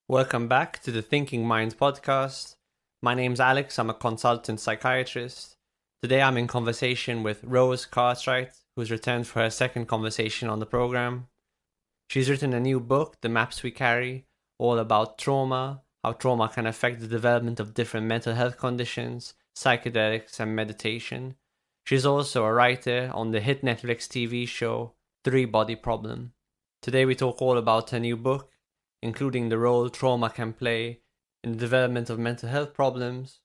Welcome back to the Thinking Mind podcast. My name's Alex, I'm a consultant psychiatrist. Today I'm in conversation with Rose Cartwright, who's returned for her second conversation on the program. She's written a new book, The Maps We Carry, all about trauma, how trauma can affect the development of different mental health conditions, psychedelics, and meditation. She's also a writer on the hit Netflix TV show, Three Body Problem. Today we talk all about her new book, including the role trauma can play in the development of mental health problems,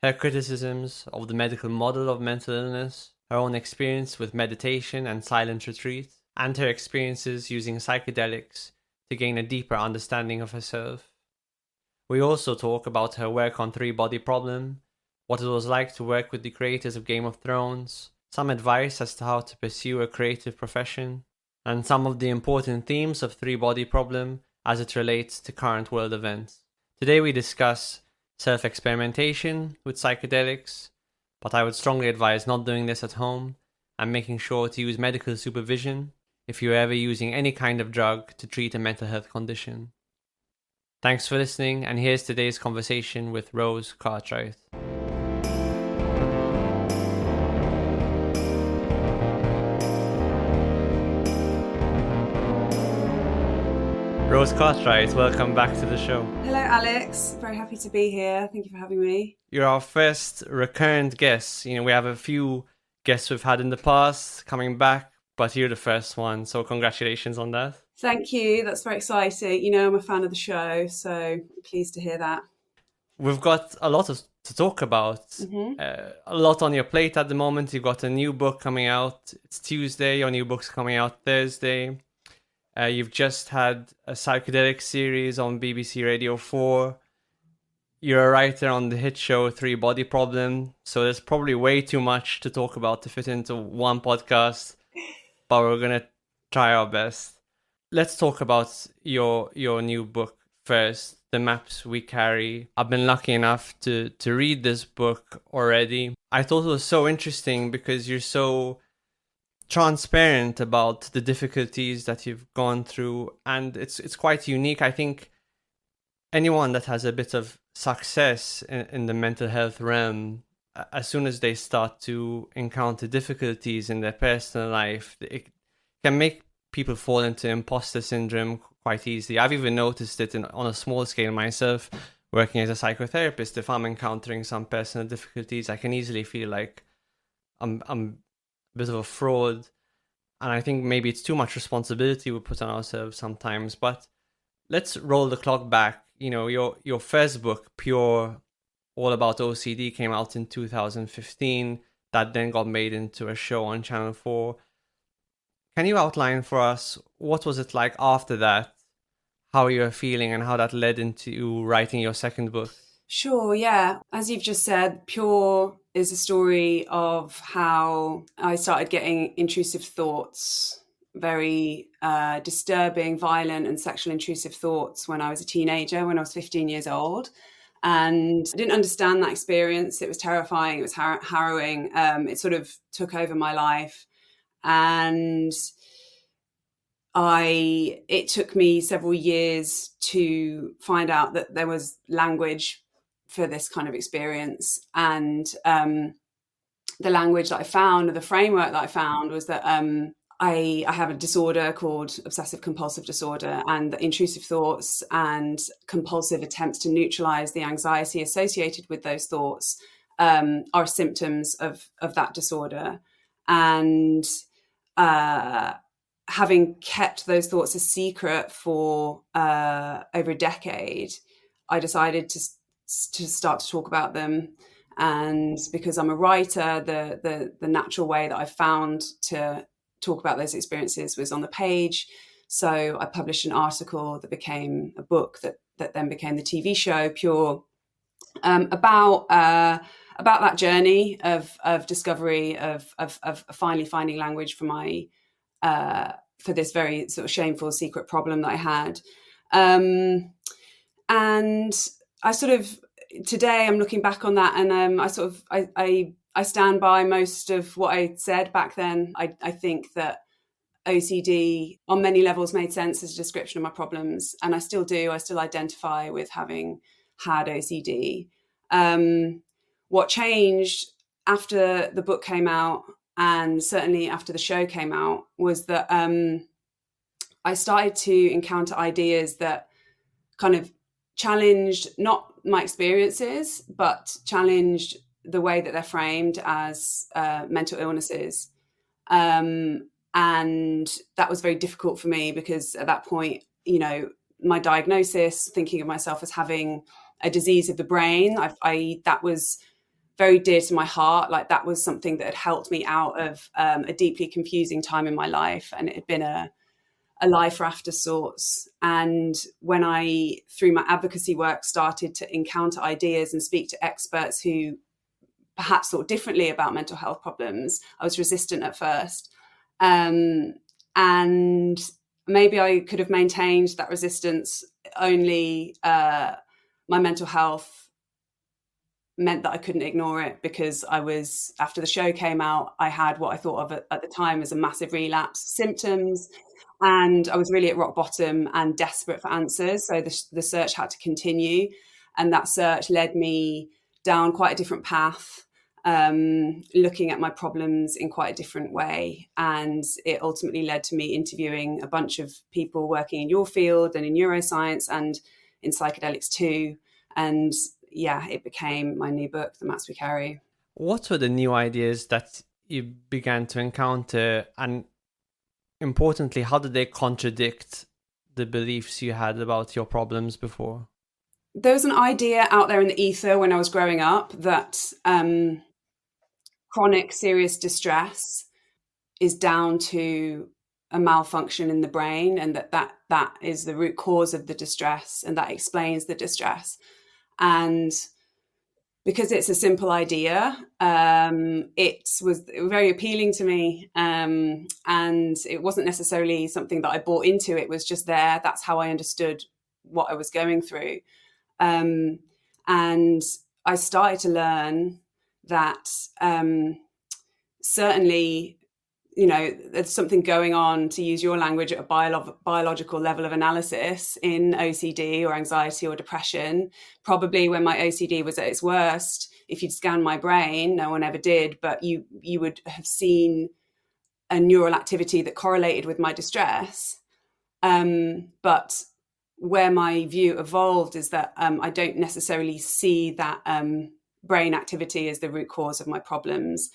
her criticisms of the medical model of mental illness, her own experience with meditation and silent retreat, and her experiences using psychedelics to gain a deeper understanding of herself. We also talk about her work on Three Body Problem, what it was like to work with the creators of Game of Thrones, some advice as to how to pursue a creative profession, and some of the important themes of Three Body Problem as it relates to current world events. Today we discuss self-experimentation with psychedelics, but I would strongly advise not doing this at home and making sure to use medical supervision if you're ever using any kind of drug to treat a mental health condition. Thanks for listening, and here's today's conversation with Rose Cartwright. Rose Cartwright, welcome back to the show. Hello, Alex. Very happy to be here. Thank you for having me. You're our first recurrent guest. We have a few guests we've had in the past coming back, but you're the first one, so congratulations on that. Thank you. That's very exciting. I'm a fan of the show, so I'm pleased to hear that. We've got a lot to talk about. A lot on your plate at the moment. You've got a new book coming out. It's Tuesday. Your new book's coming out Thursday. You've just had a psychedelic series on BBC Radio 4. You're a writer on the hit show Three Body Problem, so there's probably way too much to talk about to fit into one podcast, but we're going to try our best. Let's talk about your new book first, The Maps We Carry. I've been lucky enough to read this book already. I thought it was so interesting because you're so transparent about the difficulties that you've gone through, and it's quite unique. I think anyone that has a bit of success in the mental health realm, as soon as they start to encounter difficulties in their personal life, it can make people fall into imposter syndrome quite easily. I've even noticed it on a small scale myself, working as a psychotherapist. If I'm encountering some personal difficulties, I can easily feel like I'm a bit of a fraud, and I think maybe it's too much responsibility we put on ourselves sometimes. But let's roll the clock back. Your first book, Pure, all about OCD, came out in 2015. That then got made into a show on Channel 4. Can you outline for us what was it like after that, how you were feeling, and how that led into you writing your second book? Sure, yeah. As you've just said, Pure is a story of how I started getting intrusive thoughts, very disturbing, violent and sexual intrusive thoughts when I was a teenager, when I was 15 years old. And I didn't understand that experience. It was terrifying. It was harrowing. It sort of took over my life. And it took me several years to find out that there was language for this kind of experience. And the language that I found, or the framework that I found, was that I have a disorder called obsessive compulsive disorder, and the intrusive thoughts and compulsive attempts to neutralize the anxiety associated with those thoughts are symptoms of that disorder. And having kept those thoughts a secret for over a decade, I decided to start to talk about them. And because I'm a writer, the natural way that I found to talk about those experiences was on the page. So I published an article that became a book that then became the TV show Pure, about that journey of discovery of finally finding language for my for this very sort of shameful secret problem that I had. And I sort of, today I'm looking back on that, and I stand by most of what I said back then. I think that OCD on many levels made sense as a description of my problems, and I still do. I still identify with having had OCD. What changed after the book came out, and certainly after the show came out, was that I started to encounter ideas that kind of challenged not my experiences, but challenged the way that they're framed as mental illnesses. And that was very difficult for me, because at that point, you know, my diagnosis, thinking of myself as having a disease of the brain, that was very dear to my heart. Like, that was something that had helped me out of a deeply confusing time in my life, and it had been a life raft of sorts. And when I, through my advocacy work, started to encounter ideas and speak to experts who perhaps thought differently about mental health problems, I was resistant at first. And maybe I could have maintained that resistance, only my mental health meant that I couldn't ignore it, because after the show came out, I had what I thought of at the time as a massive relapse symptoms. And I was really at rock bottom and desperate for answers. So the search had to continue. And that search led me down quite a different path, looking at my problems in quite a different way. And it ultimately led to me interviewing a bunch of people working in your field and in neuroscience and in psychedelics too. And yeah, it became my new book, The Maps We Carry. What were the new ideas that you began to encounter? And importantly, how did they contradict the beliefs you had about your problems before? There was an idea out there in the ether when I was growing up that chronic serious distress is down to a malfunction in the brain, and that is the root cause of the distress, and that explains the distress. And because it's a simple idea, it was very appealing to me. And it wasn't necessarily something that I bought into. It was just there. That's how I understood what I was going through. And I started to learn that certainly, you know, there's something going on, to use your language, at a biological level of analysis in OCD or anxiety or depression. Probably when my OCD was at its worst, if you'd scan my brain, no one ever did, but you would have seen a neural activity that correlated with my distress. But where my view evolved is that I don't necessarily see that brain activity as the root cause of my problems.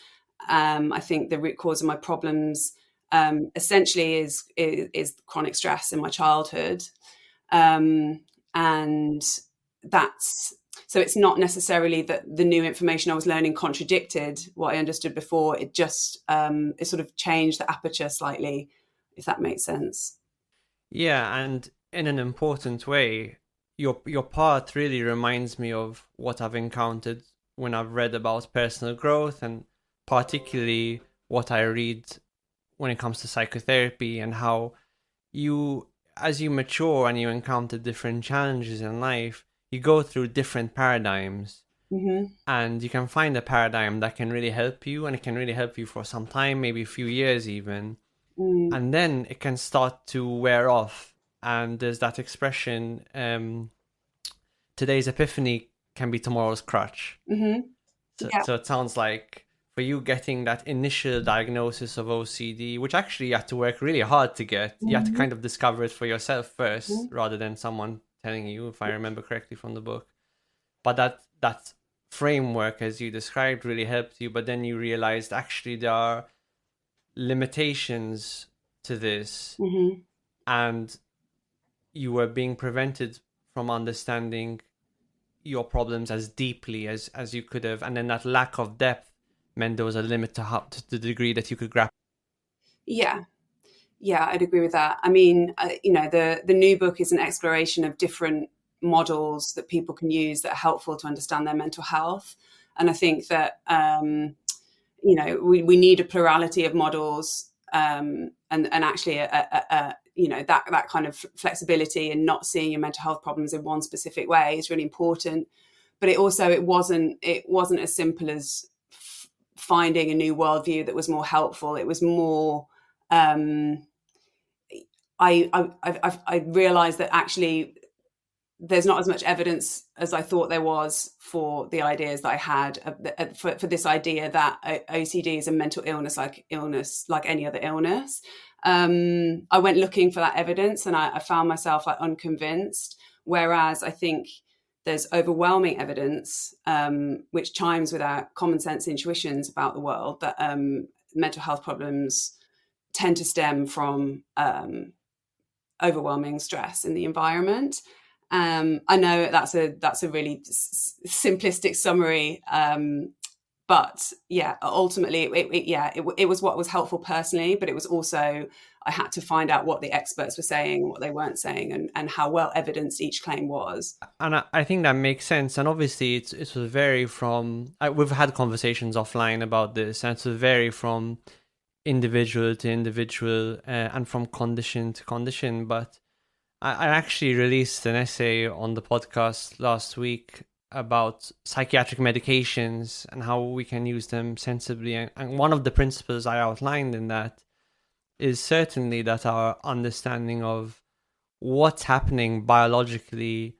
I think the root cause of my problems essentially is chronic stress in my childhood, and that's so. It's not necessarily that the new information I was learning contradicted what I understood before. It just it sort of changed the aperture slightly, if that makes sense. Yeah, and in an important way, your part really reminds me of what I've encountered when I've read about personal growth, and particularly what I read when it comes to psychotherapy, and how you, as you mature and you encounter different challenges in life, you go through different paradigms. Mm-hmm. And you can find a paradigm that can really help you, and it can really help you for some time, maybe a few years even. And then it can start to wear off. And there's that expression, today's epiphany can be tomorrow's crutch. Mm-hmm. Yeah. So it sounds like for you, getting that initial diagnosis of OCD, which actually you had to work really hard to get, you had to kind of discover it for yourself first, rather than someone telling you, if I remember correctly from the book. But that framework, as you described, really helped you. But then you realized actually there are limitations to this, and you were being prevented from understanding your problems as deeply as you could have. And then that lack of depth meant there was a limit to the degree that you could grasp. Yeah, I'd agree with that. I mean, you know, the new book is an exploration of different models that people can use that are helpful to understand their mental health. And I think that, you know, we need a plurality of models, and actually you know, that kind of flexibility and not seeing your mental health problems in one specific way is really important. But it wasn't as simple as finding a new worldview that was more helpful. It was more I realized that actually there's not as much evidence as I thought there was for the ideas that I had for this idea that OCD is a mental illness like any other illness. I went looking for that evidence, and I found myself like unconvinced. Whereas I think there's overwhelming evidence, which chimes with our common sense intuitions about the world, that mental health problems tend to stem from overwhelming stress in the environment. I know that's a really simplistic summary, but yeah, ultimately, it was what was helpful personally, but it was also I had to find out what the experts were saying, what they weren't saying, and how well evidenced each claim was. And I think that makes sense. And obviously, it will vary from. We've had conversations offline about this, and it will vary from individual to individual and from condition to condition. But I actually released an essay on the podcast last week about psychiatric medications and how we can use them sensibly. And one of the principles I outlined in that is certainly that our understanding of what's happening biologically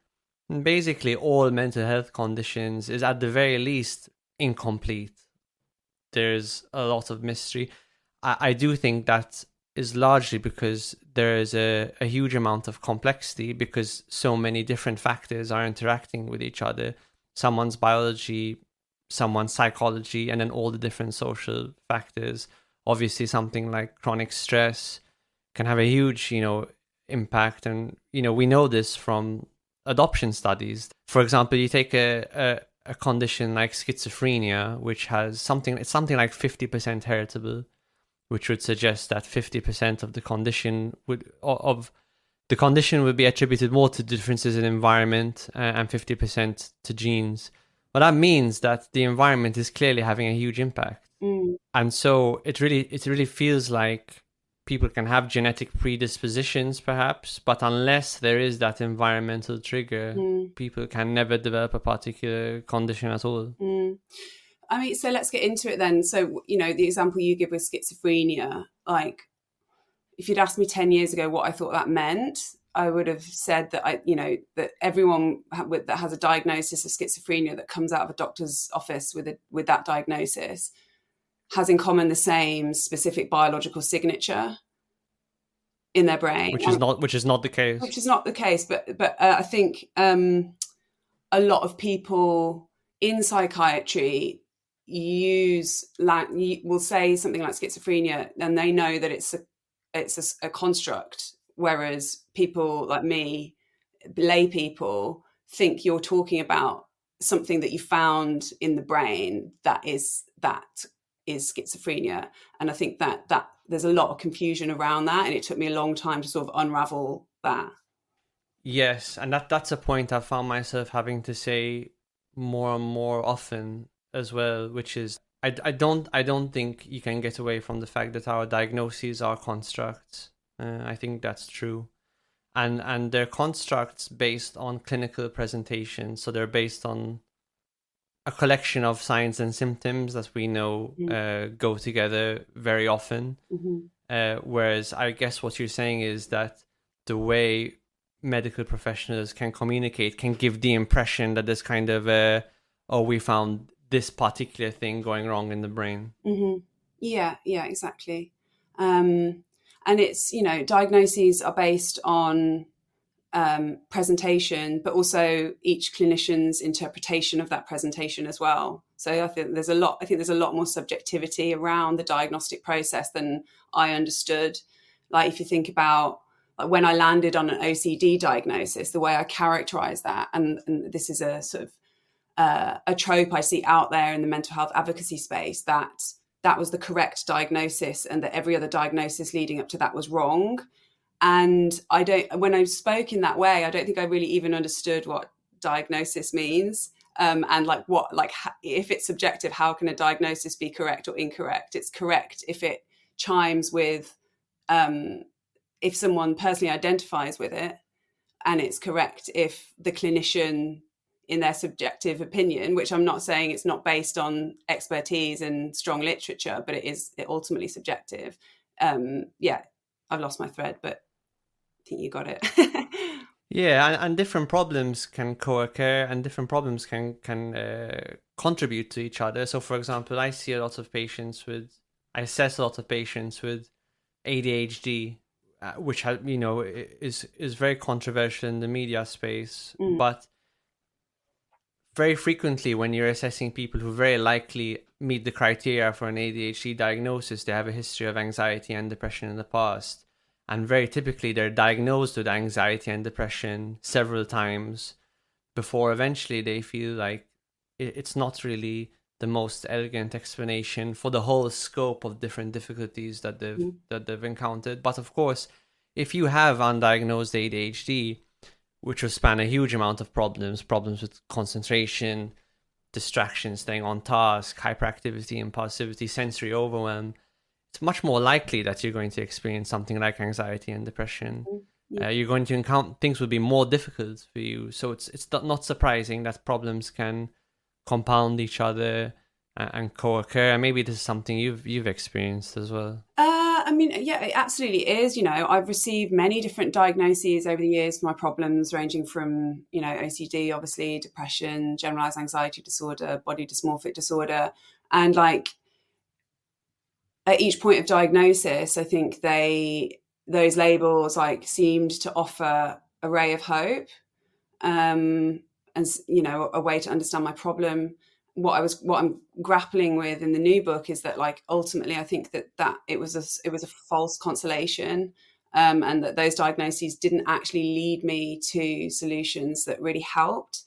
in basically all mental health conditions is at the very least incomplete. There's a lot of mystery. I do think that is largely because there is a huge amount of complexity, because so many different factors are interacting with each other. Someone's biology, someone's psychology, and then all the different social factors. Obviously, something like chronic stress can have a huge, impact. And, we know this from adoption studies. For example, you take a condition like schizophrenia, which has something like 50% heritable, which would suggest that 50% of the condition would be attributed more to differences in environment and 50% to genes. Well, that means that the environment is clearly having a huge impact. And so it really feels like people can have genetic predispositions perhaps, but unless there is that environmental trigger, people can never develop a particular condition at all. I mean, so let's get into it then. So, the example you give with schizophrenia, like if you'd asked me 10 years ago what I thought that meant, I would have said that that everyone that has a diagnosis of schizophrenia that comes out of a doctor's office with that diagnosis has in common the same specific biological signature in their brain, which is not the case. Which is not the case, but I think a lot of people in psychiatry will say something like schizophrenia, and they know that it's a construct, whereas people like me, lay people, think you're talking about something that you found in the brain that is schizophrenia. And I think that there's a lot of confusion around that, and it took me a long time to sort of unravel that. Yes, and that's a point I found myself having to say more and more often as well, which is I don't think you can get away from the fact that our diagnoses are constructs. I think that's true, and they're constructs based on clinical presentation. So they're based on a collection of signs and symptoms that we know go together very often. Whereas I guess what you're saying is that the way medical professionals can communicate can give the impression that there's kind of we found this particular thing going wrong in the brain. Yeah, exactly. And it's, diagnoses are based on presentation, but also each clinician's interpretation of that presentation as well. So I think there's a lot more subjectivity around the diagnostic process than I understood. Like if you think about when I landed on an OCD diagnosis, the way I characterize that, and this is a sort of a trope I see out there in the mental health advocacy space, that was the correct diagnosis and that every other diagnosis leading up to that was wrong. And when I spoke in that way, I don't think I really even understood what diagnosis means. And if it's subjective, how can a diagnosis be correct or incorrect? It's correct if it chimes with, if someone personally identifies with it, and it's correct if the clinician, in their subjective opinion, which I'm not saying it's not based on expertise and strong literature, but it ultimately subjective. I've lost my thread, but think you got it. Yeah, and different problems can co-occur, and different problems can contribute to each other. So, for example, I assess a lot of patients with ADHD, which is very controversial in the media space. But very frequently, when you're assessing people who very likely meet the criteria for an ADHD diagnosis, they have a history of anxiety and depression in the past. And very typically, they're diagnosed with anxiety and depression several times before eventually they feel like it's not really the most elegant explanation for the whole scope of different difficulties that they've encountered. But of course, if you have undiagnosed ADHD, which will span a huge amount of problems with concentration, distraction, staying on task, hyperactivity, impulsivity, sensory overwhelm, it's much more likely that you're going to experience something like anxiety and depression. You're going to encounter things will be more difficult for you. So it's not surprising that problems can compound each other and co-occur. And maybe this is something you've experienced as well. I mean, yeah, it absolutely is. You know, I've received many different diagnoses over the years for my problems, ranging from, you know, OCD, obviously, depression, generalized anxiety disorder, body dysmorphic disorder. And like at each point of diagnosis, I think those labels like seemed to offer a ray of hope, and, you know, a way to understand my problem. What I'm grappling with in the new book is that, like, ultimately I think that it was a false consolation, and that those diagnoses didn't actually lead me to solutions that really helped.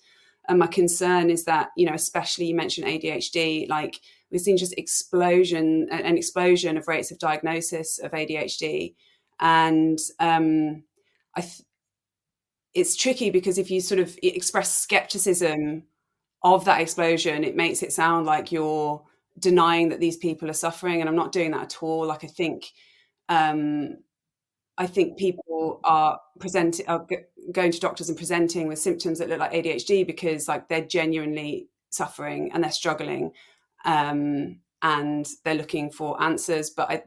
And my concern is that, you know, especially you mentioned ADHD, like we've seen just an explosion of rates of diagnosis of ADHD, and it's tricky because if you sort of express skepticism of that explosion, it makes it sound like you're denying that these people are suffering, and I'm not doing that at all. Like I think people are going to doctors and presenting with symptoms that look like ADHD because like they're genuinely suffering and they're struggling, and they're looking for answers. But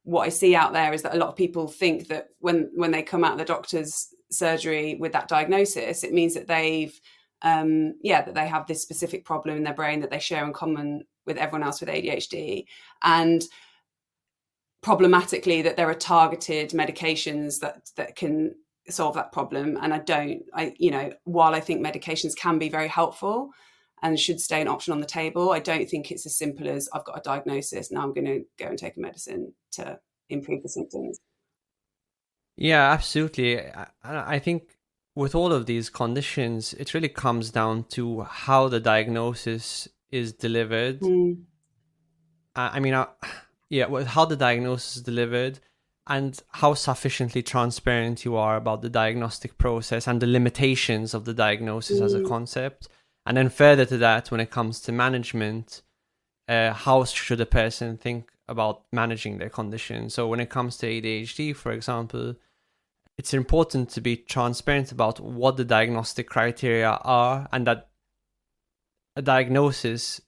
what I see out there is that a lot of people think that when they come out of the doctor's surgery with that diagnosis, it means that that they have this specific problem in their brain that they share in common with everyone else with ADHD, and problematically that there are targeted medications that can solve that problem. And while I think medications can be very helpful and should stay an option on the table, I don't think it's as simple as I've got a diagnosis, now I'm going to go and take a medicine to improve the symptoms. Yeah, absolutely. I think with all of these conditions, it really comes down to how the diagnosis is delivered. How the diagnosis is delivered and how sufficiently transparent you are about the diagnostic process and the limitations of the diagnosis as a concept. And then further to that, when it comes to management, how should a person think about managing their condition? So when it comes to ADHD, for example, it's important to be transparent about what the diagnostic criteria are, and that a diagnosis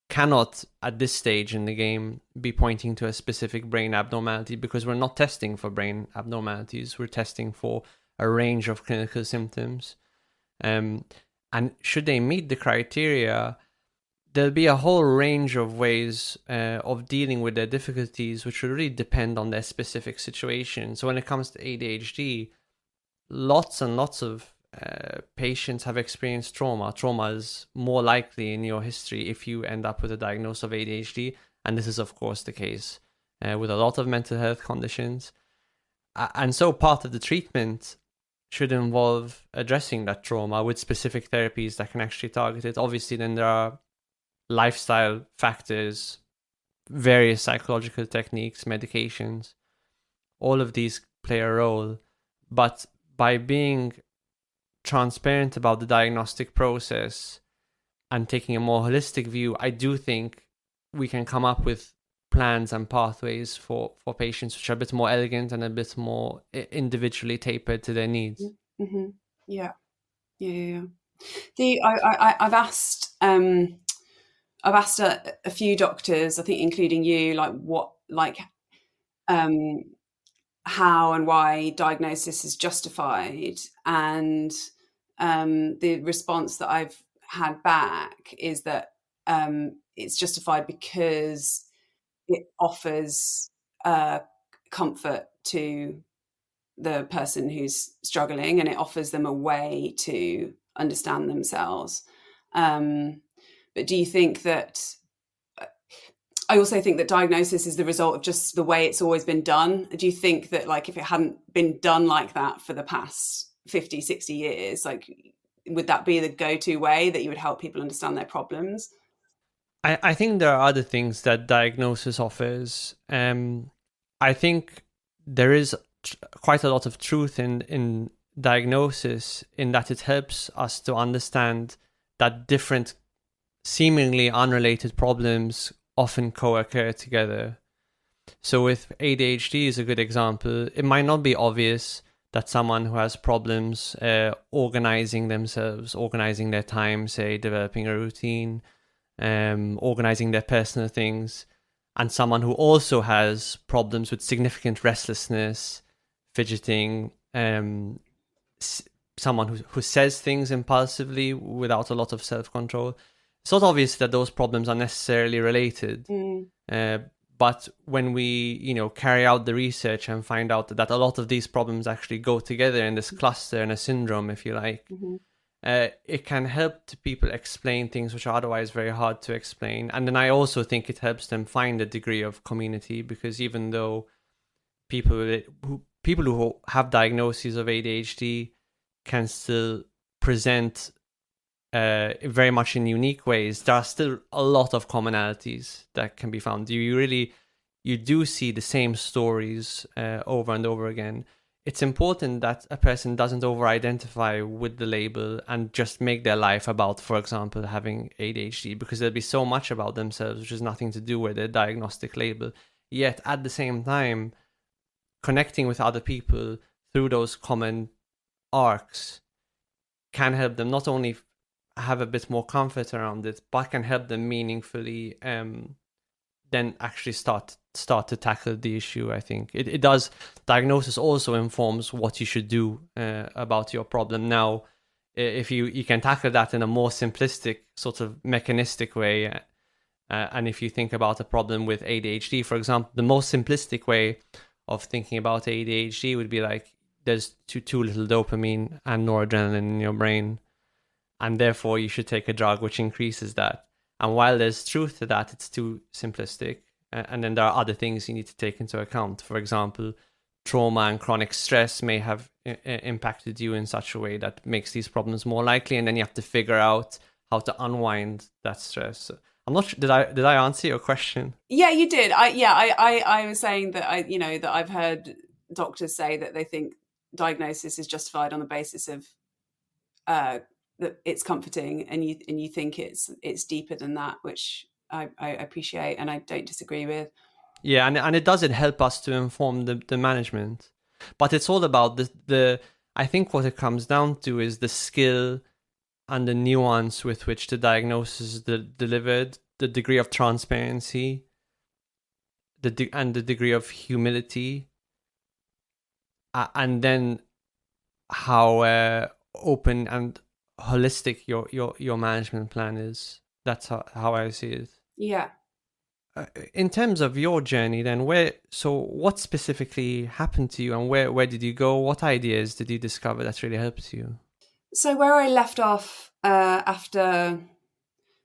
cannot, at this stage in the game, be pointing to a specific brain abnormality, because we're not testing for brain abnormalities. We're testing for a range of clinical symptoms. And should they meet the criteria, there'll be a whole range of ways of dealing with their difficulties, which will really depend on their specific situation. So when it comes to ADHD, lots and lots of patients have experienced trauma. Trauma is more likely in your history if you end up with a diagnosis of ADHD. And this is, of course, the case with a lot of mental health conditions. And so part of the treatment should involve addressing that trauma with specific therapies that can actually target it. Obviously, then there are lifestyle factors, various psychological techniques, medications. All of these play a role. But by being transparent about the diagnostic process and taking a more holistic view, I do think we can come up with plans and pathways for patients which are a bit more elegant and a bit more individually tapered to their needs. Mm-hmm. Yeah. I've asked a few doctors, I think including you, like how and why diagnosis is justified. And the response that I've had back is that it's justified because it offers comfort to the person who's struggling, and it offers them a way to understand themselves. But do you think that, I also think that diagnosis is the result of just the way it's always been done. Do you think that, like, if it hadn't been done like that for the past 50, 60 years, like, would that be the go-to way that you would help people understand their problems? I think there are other things that diagnosis offers. I think there is quite a lot of truth in diagnosis, in that it helps us to understand that different seemingly unrelated problems often co-occur together. So with ADHD is a good example. It might not be obvious that someone who has problems organizing themselves, organizing their time, say developing a routine, organizing their personal things, and someone who also has problems with significant restlessness, fidgeting, someone who says things impulsively without a lot of self-control. It's not obvious that those problems are necessarily related. But when we, carry out the research and find out that a lot of these problems actually go together in this cluster, in a syndrome, if you like, it can help to people explain things which are otherwise very hard to explain. And then I also think it helps them find a degree of community, because even though people who have diagnoses of ADHD can still present very much in unique ways, there are still a lot of commonalities that can be found. You do see the same stories over and over again. It's important that a person doesn't over-identify with the label and just make their life about, for example, having ADHD, because there'll be so much about themselves which has nothing to do with their diagnostic label. Yet, at the same time, connecting with other people through those common arcs can help them not only have a bit more comfort around it, but can help them meaningfully then actually start to tackle the issue. I think it does. Diagnosis also informs what you should do about your problem. Now, if you can tackle that in a more simplistic, sort of mechanistic way, and if you think about a problem with ADHD, for example, the most simplistic way of thinking about ADHD would be like, there's too little dopamine and noradrenaline in your brain, and therefore you should take a drug which increases that. And while there's truth to that, it's too simplistic. And then there are other things you need to take into account. For example, trauma and chronic stress may have impacted you in such a way that makes these problems more likely, and then you have to figure out how to unwind that stress. I'm not sure, did I answer your question? Yeah, you did. I was saying that that I've heard doctors say that they think diagnosis is justified on the basis of that it's comforting, and you think it's deeper than that, which I appreciate and I don't disagree with. Yeah, and it doesn't help us to inform the management, but it's all about the I think what it comes down to is the skill and the nuance with which the diagnosis is delivered, the degree of transparency, and the degree of humility, and then how open and holistic your management plan is. That's how I see it. Yeah. In terms of your journey then, what specifically happened to you, and where did you go? What ideas did you discover that really helped you? So where I left off after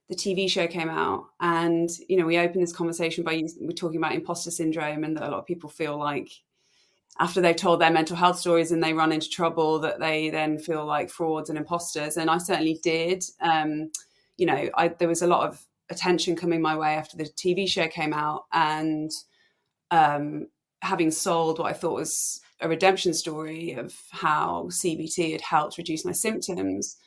the TV show came out, and we opened this conversation by we're talking about imposter syndrome, and that a lot of people feel like after they've told their mental health stories and they run into trouble, that they then feel like frauds and imposters. And I certainly did. There was a lot of attention coming my way after the TV show came out, and having sold what I thought was a redemption story of how CBT had helped reduce my symptoms,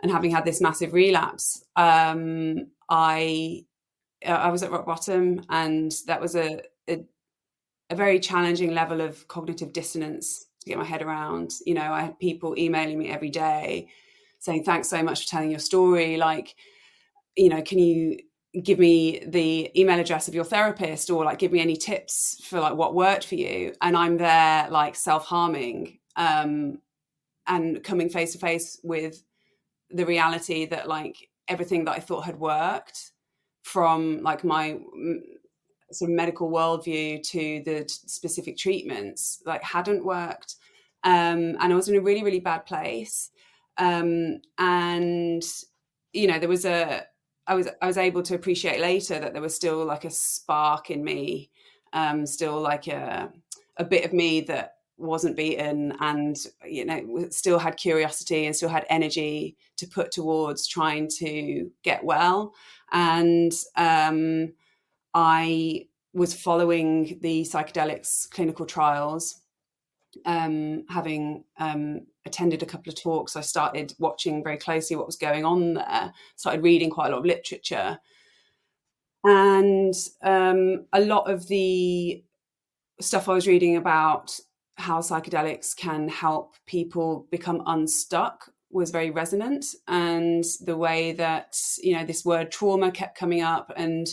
and having had this massive relapse, I was at rock bottom, and that was a very challenging level of cognitive dissonance to get my head around. I had people emailing me every day saying, thanks so much for telling your story. Like, can you give me the email address of your therapist, or like give me any tips for like what worked for you. And I'm there like self-harming, and coming face to face with the reality that like everything that I thought had worked from like my sort of medical worldview to the specific treatments like hadn't worked. And I was in a really, really bad place. And, you know, there was I was able to appreciate later that there was still like a spark in me, still like a bit of me that wasn't beaten, and, you know, still had curiosity and still had energy to put towards trying to get well. And I was following the psychedelics clinical trials, having attended a couple of talks. I started watching very closely what was going on there, started reading quite a lot of literature. And a lot of the stuff I was reading about how psychedelics can help people become unstuck was very resonant. And the way that, you know, this word trauma kept coming up. And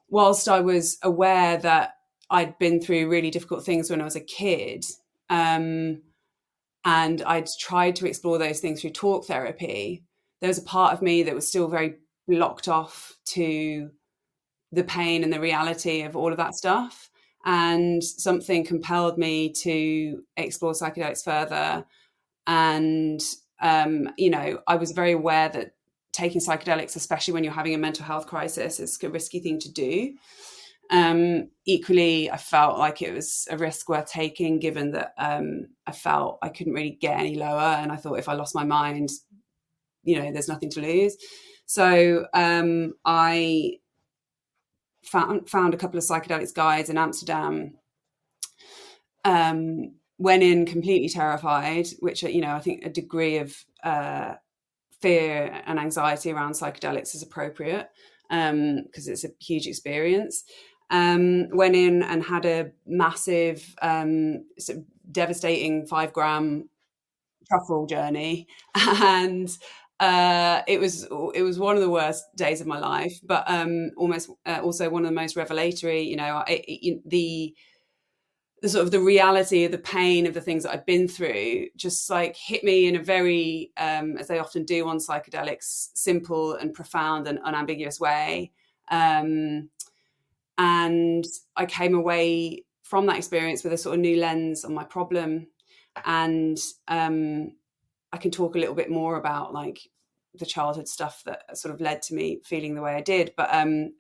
whilst I was aware that I'd been through really difficult things when I was a kid, and I'd tried to explore those things through talk therapy, there was a part of me that was still very locked off to the pain and the reality of all of that stuff. And something compelled me to explore psychedelics further. And, you know, I was very aware that taking psychedelics, especially when you're having a mental health crisis, is a risky thing to do. Equally, I felt like it was a risk worth taking, given that I felt I couldn't really get any lower. And I thought if I lost my mind, you know, there's nothing to lose. So I found a couple of psychedelics guides in Amsterdam, went in completely terrified, which, you know, I think a degree of fear and anxiety around psychedelics is appropriate, because it's a huge experience. Went in and had a massive, sort of devastating 5-gram truffle journey, and it was one of the worst days of my life, but almost also one of the most revelatory. You know, the sort of the reality of the pain of the things that I'd been through just like hit me in a very, as they often do on psychedelics, simple and profound and unambiguous way. And I came away from that experience with a sort of new lens on my problem. And I can talk a little bit more about like the childhood stuff that sort of led to me feeling the way I did. But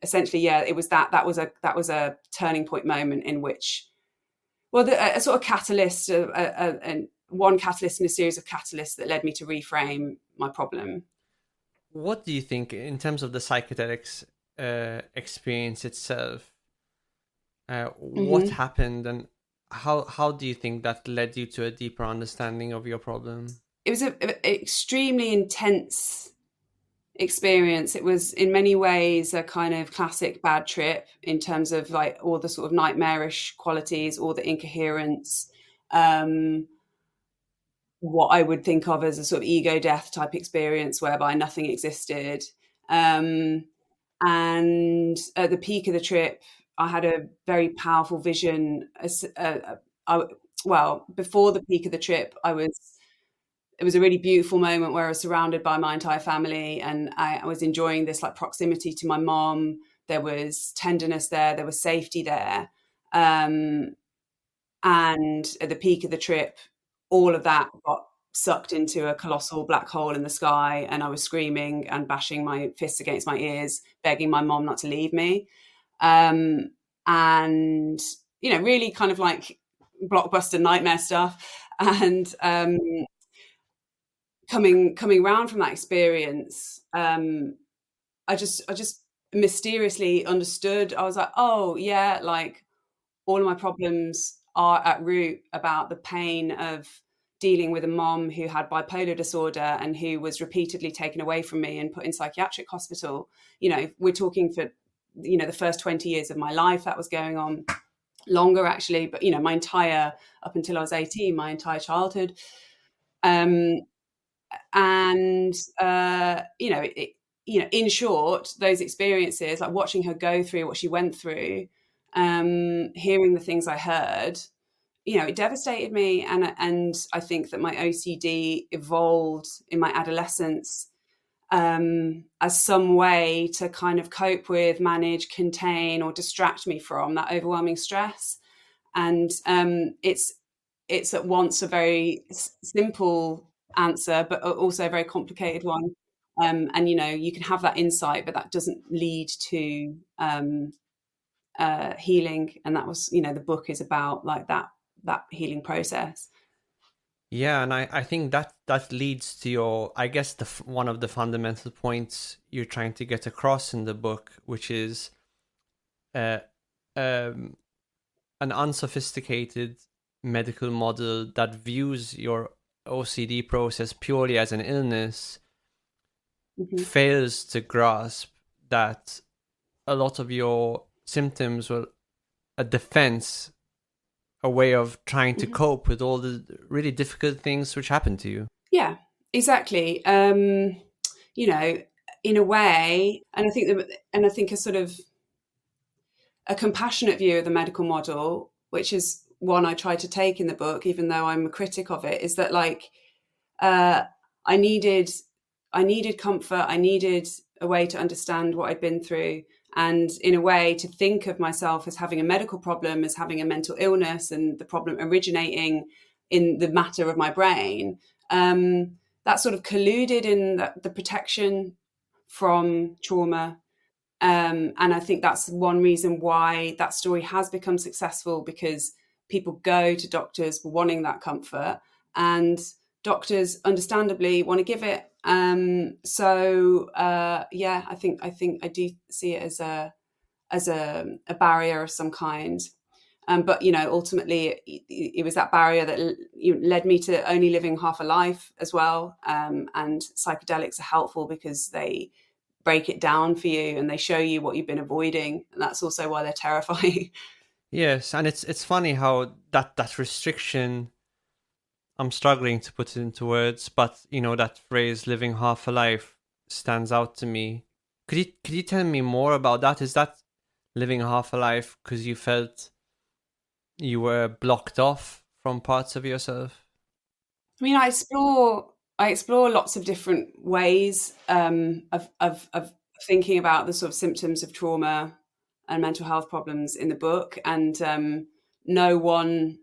essentially, yeah, it was that was a turning point moment in which, well, a sort of catalyst, and one catalyst in a series of catalysts that led me to reframe my problem. What do you think in terms of the psychedelics experience itself? What happened, and how do you think that led you to a deeper understanding of your problem? It was an extremely intense experience. It was in many ways a kind of classic bad trip in terms of like all the sort of nightmarish qualities, all the incoherence, what I would think of as a sort of ego death type experience whereby nothing existed. And at the peak of the trip, I had a very powerful vision. Well, before the peak of the trip, it was a really beautiful moment where I was surrounded by my entire family, and I was enjoying this like proximity to my mom. There was tenderness there, there was safety there. And at the peak of the trip, all of that got sucked into a colossal black hole in the sky, and I was screaming and bashing my fists against my ears, begging my mom not to leave me. And, you know, really kind of like blockbuster nightmare stuff. And coming round from that experience, I just mysteriously understood. I was like, oh yeah, like all of my problems are at root about the pain of dealing with a mom who had bipolar disorder and who was repeatedly taken away from me and put in psychiatric hospital. You know, we're talking for, you know, the first 20 years of my life that was going on, longer actually, but, you know, up until I was 18, my entire childhood. And you know, in short, those experiences, like watching her go through what she went through, hearing the things I heard, it devastated me. And I think that my OCD evolved in my adolescence as some way to kind of cope with, manage, contain, or distract me from that overwhelming stress. And it's at once a very simple answer, but also a very complicated one. And you can have that insight, but that doesn't lead to healing. And that was, the book is about like that healing process. Yeah, and I think that leads to your, I guess, one of the fundamental points you're trying to get across in the book, which is an unsophisticated medical model that views your OCD process purely as an illness, fails to grasp that a lot of your symptoms were a defense, a way of trying to cope with all the really difficult things which happen to you. Yeah, exactly. In a way, and I think a sort of a compassionate view of the medical model, which is one I try to take in the book, even though I'm a critic of it, is that like I needed comfort. I needed a way to understand what I'd been through, and in a way to think of myself as having a medical problem, as having a mental illness, and the problem originating in the matter of my brain. That sort of colluded in the protection from trauma. And I think that's one reason why that story has become successful, because people go to doctors wanting that comfort, and doctors understandably want to give it. I think I do see it as a barrier of some kind. But ultimately it was that barrier that led me to only living half a life as well. And psychedelics are helpful because they break it down for you and they show you what you've been avoiding, and that's also why they're terrifying. Yes, and it's funny how that restriction, I'm struggling to put it into words, but that phrase "living half a life" stands out to me. Could you tell me more about that? Is that living half a life because you felt you were blocked off from parts of yourself? I mean, I explore lots of different ways of thinking about the sort of symptoms of trauma and mental health problems in the book, and no one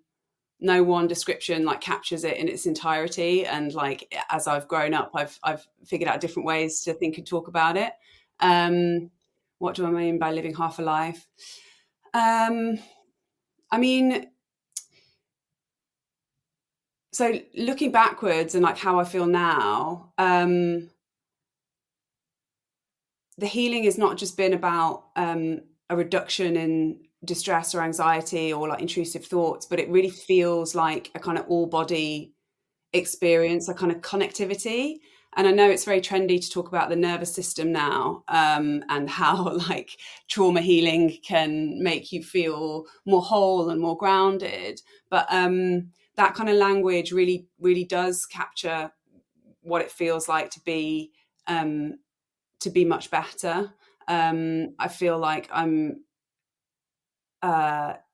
description like captures it in its entirety. And like as I've grown up, I've figured out different ways to think and talk about it. What do I mean by living half a life? I mean, so looking backwards and like how I feel now, the healing has not just been about a reduction in distress or anxiety or like intrusive thoughts, but it really feels like a kind of all body experience, a kind of connectivity. And I know it's very trendy to talk about the nervous system now, and how like trauma healing can make you feel more whole and more grounded. But that kind of language really, really does capture what it feels like to be much better. I feel like I'm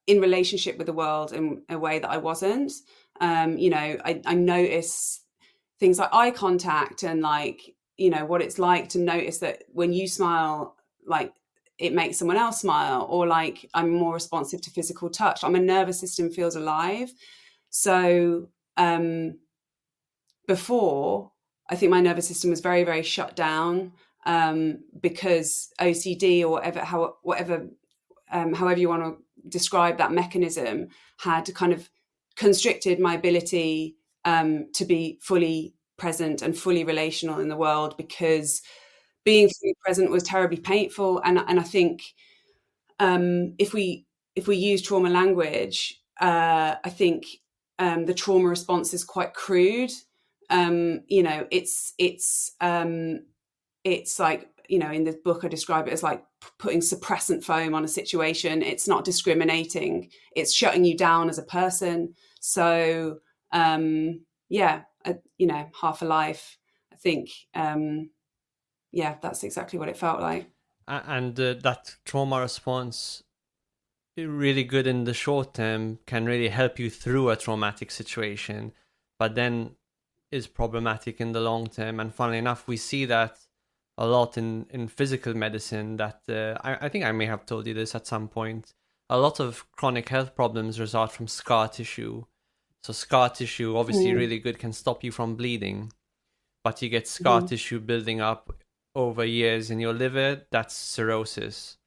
in relationship with the world in a way that I wasn't. I notice things like eye contact and like, what it's like to notice that when you smile, like it makes someone else smile, or like I'm more responsive to physical touch. Like my nervous system feels alive. So before, I think my nervous system was very, very shut down, because OCD or however you want to describe that mechanism had kind of constricted my ability to be fully present and fully relational in the world, because being fully present was terribly painful. And I think if we use trauma language, I think the trauma response is quite crude. It's like, in the book I describe it as like putting suppressant foam on a situation. It's not discriminating, it's shutting you down as a person. So half a life, I think yeah, that's exactly what it felt like. And that trauma response, really good in the short term, can really help you through a traumatic situation, but then is problematic in the long term. And funnily enough, we see that a lot in physical medicine, that I think I may have told you this at some point. A lot of chronic health problems result from scar tissue. So scar tissue, obviously really good, can stop you from bleeding, but you get scar tissue building up over years in your liver. That's cirrhosis.